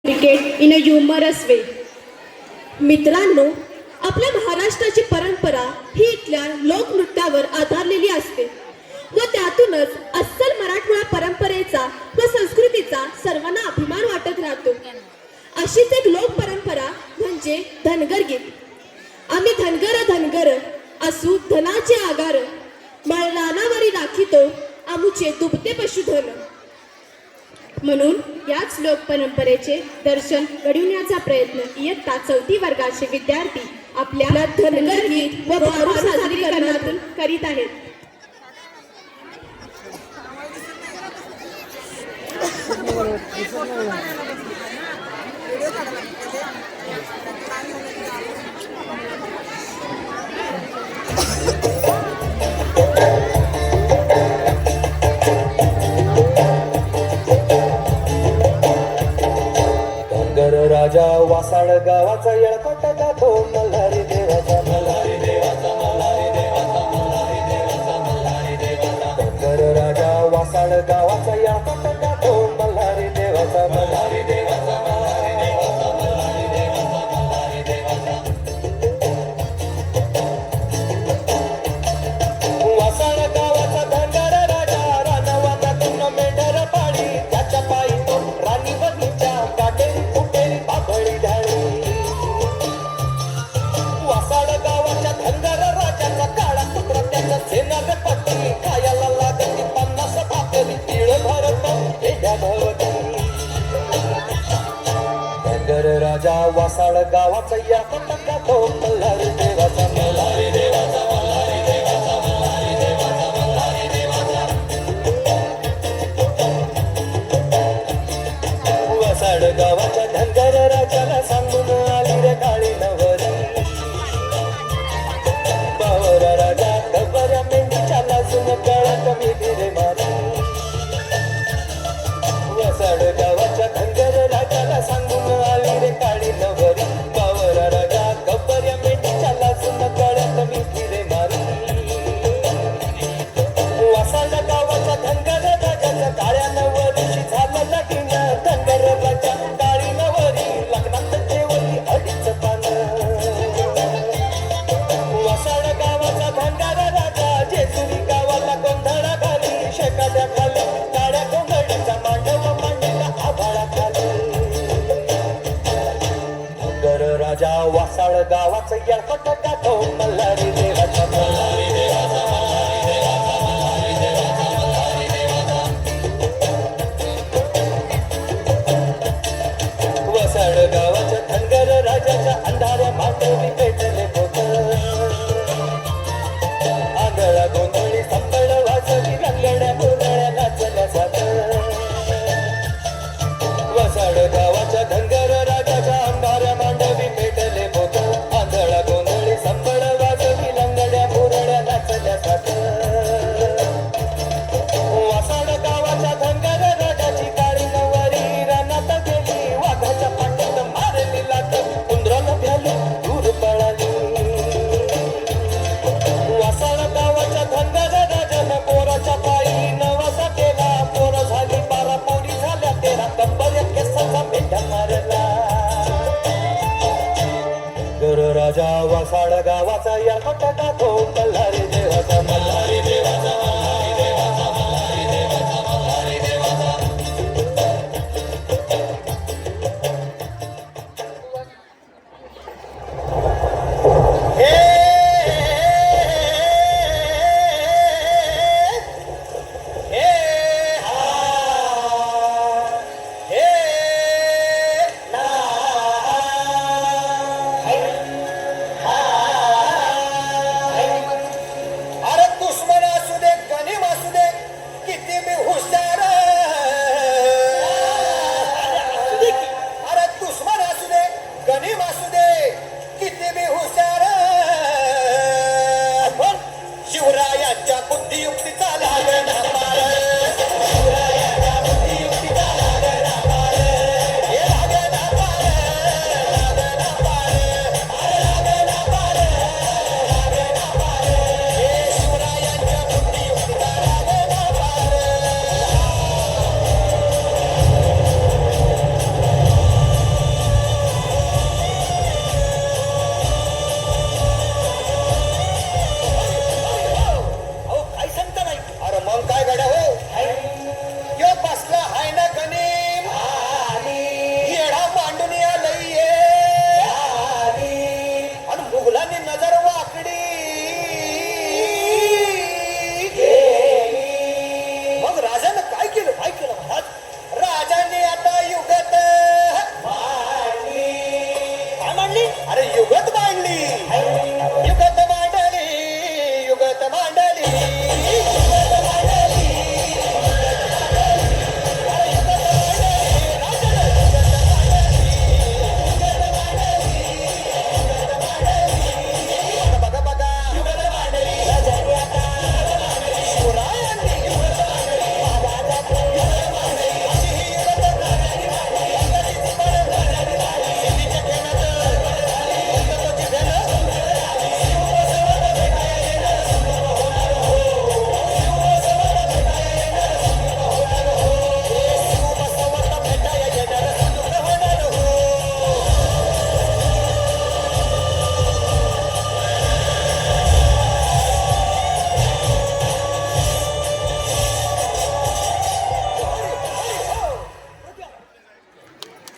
Cricket in a humorous वे. मित्रांनो, आपल्या महाराष्ट्राची परंपरा ही इथल्या लोकनृत्यावर आधारलेली असते व त्यातूनच अस्सल मराठमोळा परंपरेचा व संस्कृतीचा सर्वांना अभिमान वाटत राहतो. अशीच एक लोक परंपरा म्हणजे धनगर गीत. आम्ही धनगर धनगर असू धनाचे आगार, मळरानावरी राखीतो आमुचे दुभते पशुधन. म्हणून याच लोक परंपरेचे दर्शन घडविण्याचा प्रयत्न इयत्ता 4थी वर्गाचे विद्यार्थी आपल्या धनगर गीत व भारूड सादरीकरणातून करीत आहेत. राजा वासाळ गावाचा येळकोट गातो मल्हारी देवाचा मल्हारी देवाचा मल्हारी देवाचा मल्हारी देवाचा मल्हारी देवाचा. धनगर राजा वासाळ गावाचा येळकोट गातो मल्हारी देवाचा मल्हारी देवाचा मल्हारी देवाचा मल्हारी देवाचा मल्हारी देवाचा. वासाळ गावाचा धनगर राजा रानवादातून मेंढर पाळी, त्याच्या पायी तो राणीवरणीच्या काटेरी फुटेरी बाभळी ढाळी. वासाळ गावाच्या धनगर राजाचा काळा कुत्रा त्याचा सेनार पटली, खायला लागती 50 भाकरी तीळ भरत एढ्या भवती. धनगर राजा वासाळ गावाचा या गातो मल्हारी देवाचा मल्हारी देवाचा मल्हारी देवाचा मल्हारी देवाचा मल्हारी देवाचा. वासाळ गावाच्या धनगर राजाला सांगून आली रे काळी नवरी. बावरा राजा गबऱ्या मेंढीच्या लाजून गळ्यात मिठी रे मारी. वासाळ गावाच्या धनगर राजाला सांगून आली रे काळी नवरी. बावरा राजा गबऱ्या मेंढीच्या लाजून गळ्यात मिठी रे मारी. वासाळ गावाच्या धनगर राजाच्या काळ्या नवरीशी झालं लगीन. धनगर राजा काळी नवरी लग्नात जेवली 2.5 पानं. वासाळ गावाचा धनगर राजा जेजुरी गावाला गोंधळा घाली, शेकाड्या खाली काळ्या गोंधळीचा मांडव मांडला आभाळाखाली. धनगर राजा वासाळ गावाचा येळकोट गातो मल्हारी देवाचा मल्हारी देवाचा मल्हारी देवाचा मल्हारी देवाचा मल्हारी देवाचा. वासाळ गावाच्या धनगर राजाच्या अंधाऱ्या मांडवी पेटले बोट. आंधळा गोंधळी संबळ वाजवी लंगड्या मुरळ्या नाचल्या जात. वासाळ गावाच्या धनगर राजाच्या अंधाऱ्या मांडवी पेटले बोट. आंधळा गोंधळी संबळ वाजवी लंगड्या मुरळ्या नाचल्या जात. वासाळ गावाच्या धनगर राजाची काळी नवरी रानात गेली, वाघाच्या पाठीत मारली लाट, उंदराला भ्याली दूर पळाली. वासाळ गावाच्या धनगर राजानं पोराच्या पायी नवासा केला, पोर झाली 12 पोरी झाल्या 13, कंबऱ्या केसाचा मेंढा मारला. धनगर राजा वासाळ गावाचा येळकोट गातो